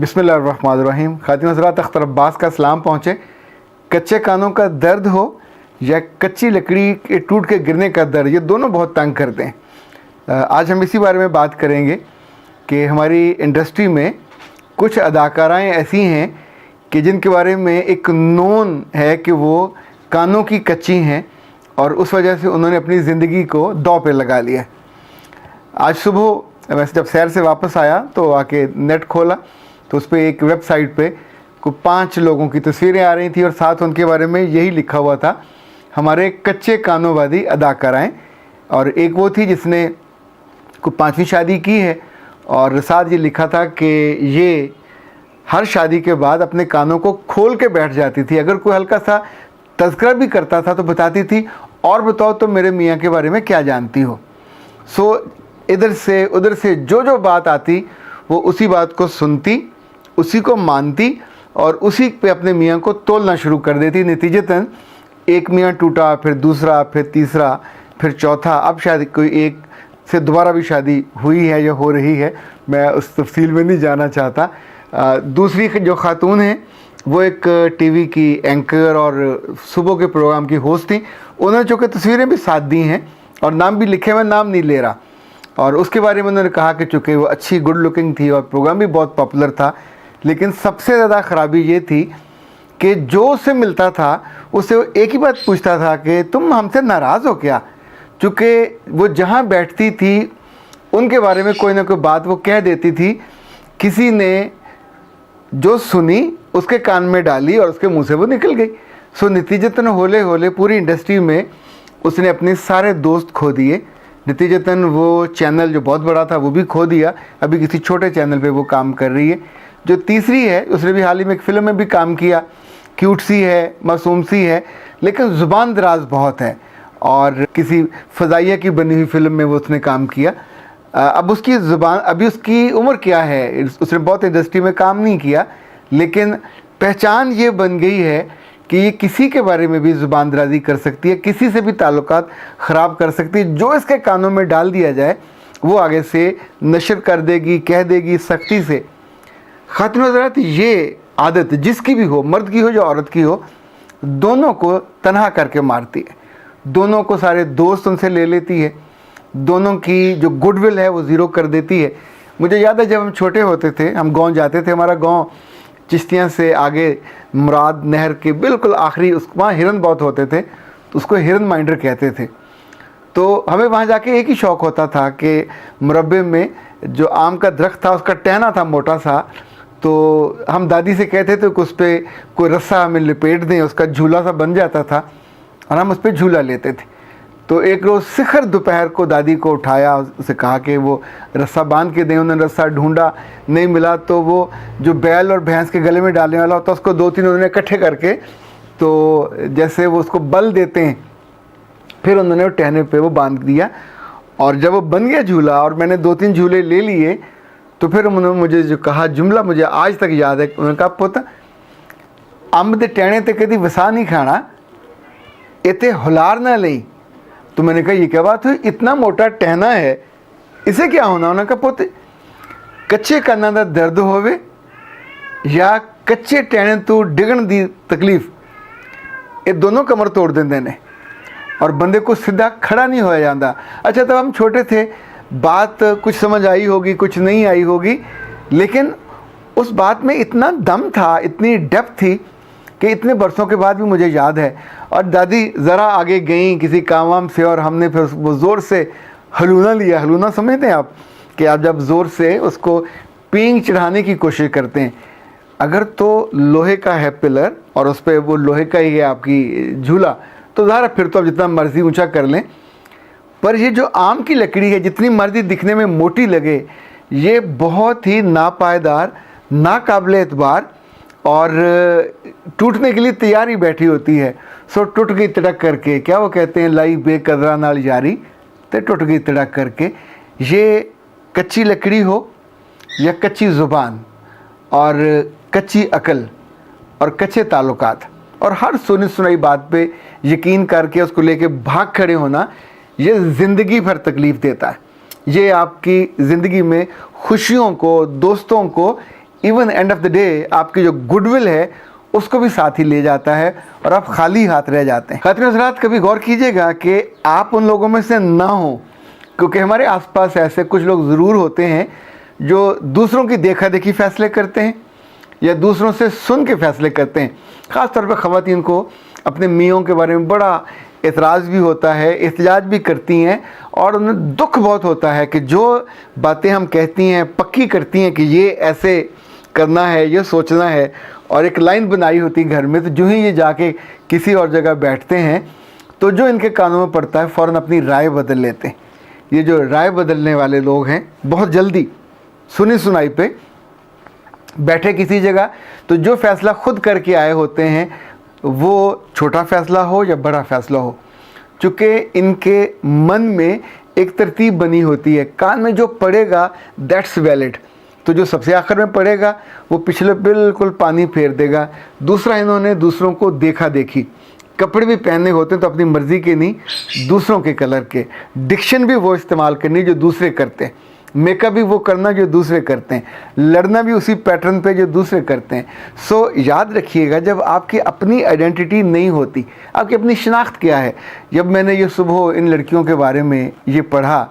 बिस्मिल्लाहिर्रहमानिर्रहीम। ख़ातिन हज़रात, अख्तर अब्बास का सलाम पहुँचे। कच्चे कानों का दर्द हो या कच्ची लकड़ी के टूट के गिरने का दर्द, ये दोनों बहुत तंग करते हैं। आज हम इसी बारे में बात करेंगे कि हमारी इंडस्ट्री में कुछ अदाकाराएँ ऐसी हैं कि जिनके बारे में एक नोन है कि वो कानों की कच्ची हैं और उस वजह से उन्होंने अपनी ज़िंदगी को दांव पे लगा लिया। आज सुबह मैं जब सैर से वापस आया तो आके नेट खोला तो उस पर एक वेबसाइट पे कुछ 5 लोगों की तस्वीरें आ रही थी और साथ उनके बारे में यही लिखा हुआ था, हमारे कच्चे कानों वाली अदाकाराएँ। और एक वो थी जिसने कुछ 5वीं शादी की है और साथ ये लिखा था कि ये हर शादी के बाद अपने कानों को खोल के बैठ जाती थी। अगर कोई हल्का सा तज़किरा भी करता था तो बताती थी, और बताओ तो मेरे मियाँ के बारे में क्या जानती हो। इधर से उधर से जो बात आती वो उसी बात को सुनती, उसी को मानती और उसी पे अपने मियाँ को तोलना शुरू कर देती। नतीजतन एक मियाँ टूटा, फिर दूसरा, फिर तीसरा, फिर चौथा। अब शायद कोई एक से दोबारा भी शादी हुई है या हो रही है, मैं उस तफसील में नहीं जाना चाहता। दूसरी जो खातून हैं वो एक टीवी की एंकर और सुबह के प्रोग्राम की होस्ट थी। उन्होंने चूँकि तस्वीरें भी साथ दी हैं और नाम भी लिखे हुए, नाम नहीं ले रहा। और उसके बारे में उन्होंने कहा कि चूँकि वो अच्छी गुड लुकिंग थी और प्रोग्राम भी बहुत पॉपुलर था, लेकिन सबसे ज़्यादा ख़राबी ये थी कि जो उससे मिलता था उससे वो एक ही बात पूछता था कि तुम हमसे नाराज़ हो क्या। चूँकि वो जहाँ बैठती थी उनके बारे में कोई ना कोई बात वो कह देती थी, किसी ने जो सुनी उसके कान में डाली और उसके मुंह से वो निकल गई। नतीजतन होले होले पूरी इंडस्ट्री में उसने अपने सारे दोस्त खो दिए। नतीजतन वो चैनल जो बहुत बड़ा था वो भी खो दिया। अभी किसी छोटे चैनल पे वो काम कर रही है। जो तीसरी है उसने भी हाल ही में एक फ़िल्म में भी काम किया, क्यूट सी है, मासूम सी है, लेकिन ज़ुबान दराज बहुत है और किसी फ़ज़ाइया की बनी हुई फ़िल्म में वो उसने काम किया। अब उसकी ज़ुबान, अभी उसकी उम्र क्या है, उसने बहुत इंडस्ट्री में काम नहीं किया, लेकिन पहचान ये बन गई है कि ये किसी के बारे में भी ज़ुबान दराजी कर सकती है, किसी से भी ताल्लुकात ख़राब कर सकती है। जो इसके कानों में डाल दिया जाए वो आगे से नशर कर देगी, कह देगी सख्ती से। ख़ातिन हज़रात, ये आदत जिसकी भी हो, मर्द की हो या औरत की हो, दोनों को तनहा करके मारती है। दोनों को सारे दोस्त उनसे ले लेती है, दोनों की जो गुडविल है वो ज़ीरो कर देती है। मुझे याद है जब हम छोटे होते थे, हम गांव जाते थे। हमारा गांव चिश्तियाँ से आगे मुराद नहर के बिल्कुल आखिरी, वहाँ हिरन बहुत होते थे तो उसको हिरन माइंडर कहते थे। तो हमें वहाँ जाके एक ही शौक़ होता था कि मुरब्बे में जो आम का दरख्त था उसका टहना था मोटा सा, तो हम दादी से कहते थे कि उस पर कोई रस्सा हमें लपेट दें, उसका झूला सा बन जाता था और हम उस पर झूला लेते थे। तो एक रोज़ शिखर दोपहर को दादी को उठाया, उसे कहा कि वो रस्सा बांध के दें। उन्होंने रस्सा ढूंढा, नहीं मिला, तो वो जो बैल और भैंस के गले में डालने वाला होता उसको 2-3 उन्होंने इकट्ठे करके, तो जैसे वो उसको बल देते हैं, फिर उन्होंने वो टहने पे वो बांध दिया। और जब वो बन गया झूला और मैंने 2-3 झूले ले लिए, तो फिर उन्होंने मुझे जो कहा जुमला मुझे आज तक याद है। उन्होंने कहा, पुत अंब दे टहने ते कभी वसा नहीं खाना, इतने हुलार ना लई। तो मैंने कहा ये क्या बात हुई, इतना मोटा टहना है, इसे क्या होना। उन्होंने कहा, पुत कच्चे काना दा दर्द होवे या कच्चे टहने तू डिगण दी तकलीफ, ये दोनों कमर तोड़ देंदे ने और बंदे को सीधा खड़ा नहीं होया जाता। अच्छा, तब हम छोटे थे, बात कुछ समझ आई होगी, कुछ नहीं आई होगी, लेकिन उस बात में इतना दम था, इतनी डेप्थ थी कि इतने बरसों के बाद भी मुझे याद है। और दादी ज़रा आगे गई किसी काम वाम से और हमने फिर वो ज़ोर से हलूना लिया। हलूना समझते हैं आप, कि आप जब ज़ोर से उसको पींग चढ़ाने की कोशिश करते हैं। अगर तो लोहे का है पिलर और उस पर वो लोहे का ही है आपकी झूला, तो ज़रा फिर तो आप जितना मर्ज़ी ऊँचा कर लें। पर ये जो आम की लकड़ी है, जितनी मर्ज़ी दिखने में मोटी लगे, ये बहुत ही नापायदार, नाकाबिल एतबार और टूटने के लिए तैयार ही बैठी होती है। सो टूट गई तड़क करके, क्या वो कहते हैं, लाई बेकदरा नाल यारी, तो टूट गई तड़क करके। ये कच्ची लकड़ी हो या कच्ची ज़ुबान और कच्ची अकल और कच्चे ताल्लुकात और हर सुनी सुनाई बात पे यकीन करके उसको लेके भाग खड़े होना, ये ज़िंदगी भर तकलीफ़ देता है। ये आपकी ज़िंदगी में खुशियों को, दोस्तों को even end of the day आपकी जो गुडविल है उसको भी साथ ही ले जाता है और आप खाली हाथ रह जाते हैं। खातिन हज़रात, कभी गौर कीजिएगा कि आप उन लोगों में से ना हो, क्योंकि हमारे आसपास ऐसे कुछ लोग ज़रूर होते हैं जो दूसरों की देखा देखी फ़ैसले करते हैं या दूसरों से सुन के फ़ैसले करते हैं। ख़ास तौर पर ख़वातीन को अपने मियों के बारे में बड़ा एतराज़ भी होता है, एहतजाज भी करती हैं और उन्हें दुख बहुत होता है कि जो बातें हम कहती हैं पक्की करती हैं कि ये ऐसे करना है, ये सोचना है, और एक लाइन बनाई होती है घर में, तो जो ही ये जाके किसी और जगह बैठते हैं तो जो इनके कानों में पड़ता है फ़ौरन अपनी राय बदल लेते हैं। ये जो राय बदलने वाले लोग हैं बहुत जल्दी सुनी सुनाई पे बैठे किसी जगह, तो जो फ़ैसला खुद करके आए होते हैं वो छोटा फ़ैसला हो या बड़ा फ़ैसला हो, चूँकि इनके मन में एक तरतीब बनी होती है, कान में जो पड़ेगा दैट्स वैलिड, तो जो सबसे आखिर में पड़ेगा वो पिछले बिल्कुल पानी फेर देगा। दूसरा, इन्होंने दूसरों को देखा देखी, कपड़े भी पहनने होते हैं तो अपनी मर्ज़ी के नहीं, दूसरों के कलर के, डिक्शन भी वो इस्तेमाल करनी जो दूसरे करते हैं, मेकअप भी वो करना जो दूसरे करते हैं, लड़ना भी उसी पैटर्न पे जो दूसरे करते हैं। सो याद रखिएगा, जब आपकी अपनी आइडेंटिटी नहीं होती, आपकी अपनी शनाख्त क्या है। जब मैंने ये सुबह इन लड़कियों के बारे में ये पढ़ा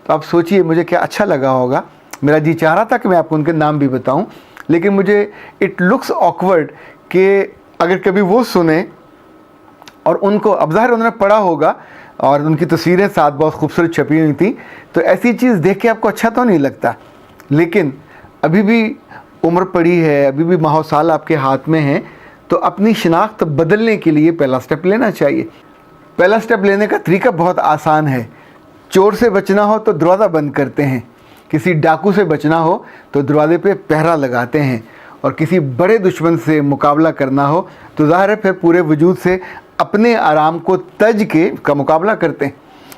तो आप सोचिए मुझे क्या अच्छा लगा होगा। मेरा जी चाह रहा था कि मैं आपको उनके नाम भी बताऊं, लेकिन मुझे इट लुक्स ऑकवर्ड कि अगर कभी वो सुने और उनको, अब ज़ाहिर उन्होंने पढ़ा होगा और उनकी तस्वीरें साथ बहुत खूबसूरत छपी हुई थी, तो ऐसी चीज़ देख के आपको अच्छा तो नहीं लगता, लेकिन अभी भी उम्र पड़ी है, अभी भी माहो साल आपके हाथ में है, तो अपनी शनाख्त बदलने के लिए पहला स्टेप लेना चाहिए। पहला स्टेप लेने का तरीका बहुत आसान है। चोर से बचना हो तो दरवाज़ा बंद करते हैं, किसी डाकू से बचना हो तो दरवाजे पे पहरा लगाते हैं, और किसी बड़े दुश्मन से मुकाबला करना हो तो ज़ाहिर है फिर पूरे वजूद से अपने आराम को तज के का मुकाबला करते हैं।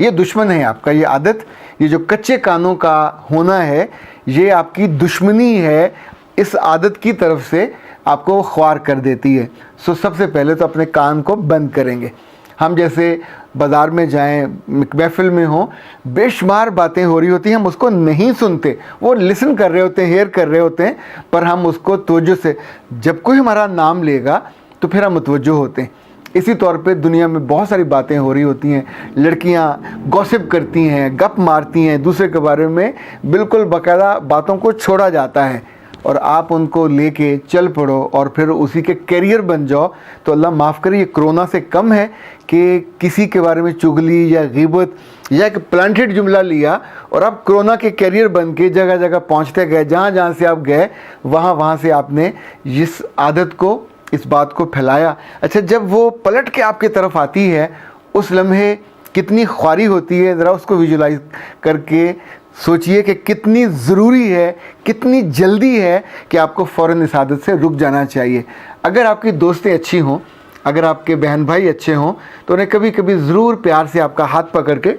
ये दुश्मन है आपका, ये आदत, ये जो कच्चे कानों का होना है, ये आपकी दुश्मनी है, इस आदत की तरफ से आपको ख्वार कर देती है। सो सबसे पहले तो अपने कान को बंद करेंगे। हम जैसे बाज़ार में जाएं, महफिल में हों, बेशुमार बातें हो रही होती हैं, हम उसको नहीं सुनते, वो लिसन कर रहे होते हैं, हेयर कर रहे होते हैं, पर हम उसको तवज्जो से, जब कोई हमारा नाम लेगा तो फिर हम मुतवज्जो होते हैं। इसी तौर पे दुनिया में बहुत सारी बातें हो रही होती हैं, लड़कियां गॉसिप करती हैं, गप मारती हैं दूसरे के बारे में, बिल्कुल बाकायदा बातों को छोड़ा जाता है और आप उनको लेके चल पड़ो और फिर उसी के कैरियर बन जाओ, तो अल्लाह माफ़ करे, ये कोरोना से कम है कि किसी के बारे में चुगली या ग़ीबत या एक प्लांटेड जुमला लिया और आप कोरोना के कैरियर बन के जगह जगह पहुंचते गए, जहाँ जहाँ से आप गए वहाँ से आपने इस आदत को, इस बात को फैलाया। अच्छा, जब वो पलट के आपकी तरफ आती है उस लम्हे कितनी ख्वारी होती है, ज़रा उसको विजुलाइज करके सोचिए कि कितनी ज़रूरी है, कितनी जल्दी है कि आपको फ़ौरन इस आदत से रुक जाना चाहिए। अगर आपकी दोस्तें अच्छी हों, अगर आपके बहन भाई अच्छे हों, तो उन्हें कभी कभी ज़रूर प्यार से आपका हाथ पकड़ के,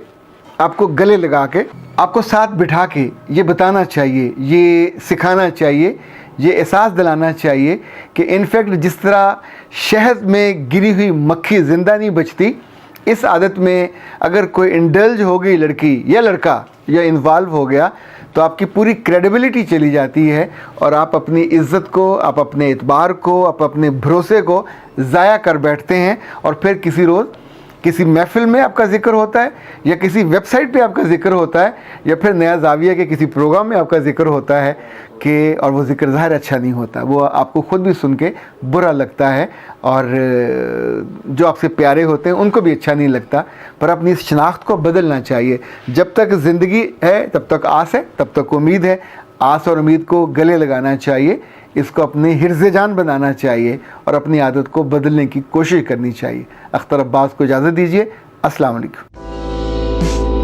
आपको गले लगा के, आपको साथ बिठा के ये बताना चाहिए, ये सिखाना चाहिए, ये एहसास दिलाना चाहिए कि इनफैक्ट जिस तरह शहद में गिरी हुई मक्खी ज़िंदा नहीं बचती, इस आदत में अगर कोई इंडल्ज हो गई लड़की या लड़का या इन्वॉल्व हो गया तो आपकी पूरी क्रेडिबिलिटी चली जाती है और आप अपनी इज़्ज़त को, आप अपने एतबार को, आप अपने भरोसे को ज़ाया कर बैठते हैं। और फिर किसी रोज़ किसी महफिल में आपका ज़िक्र होता है या किसी वेबसाइट पे आपका ज़िक्र होता है या फिर नया ज़ाविया के किसी प्रोग्राम में आपका ज़िक्र होता है कि, और वो ज़िक्र ज़ाहिर अच्छा नहीं होता, वो आपको ख़ुद भी सुन के बुरा लगता है और जो आपसे प्यारे होते हैं उनको भी अच्छा नहीं लगता। पर अपनी इस शनाख्त को बदलना चाहिए। जब तक ज़िंदगी है तब तक आस है, तब तक उम्मीद है। आस और उम्मीद को गले लगाना चाहिए, इसको अपने हिर्ज़ जान बनाना चाहिए और अपनी आदत को बदलने की कोशिश करनी चाहिए। अख्तर अब्बास को इजाज़त दीजिए। अस्सलाम वालेकुम।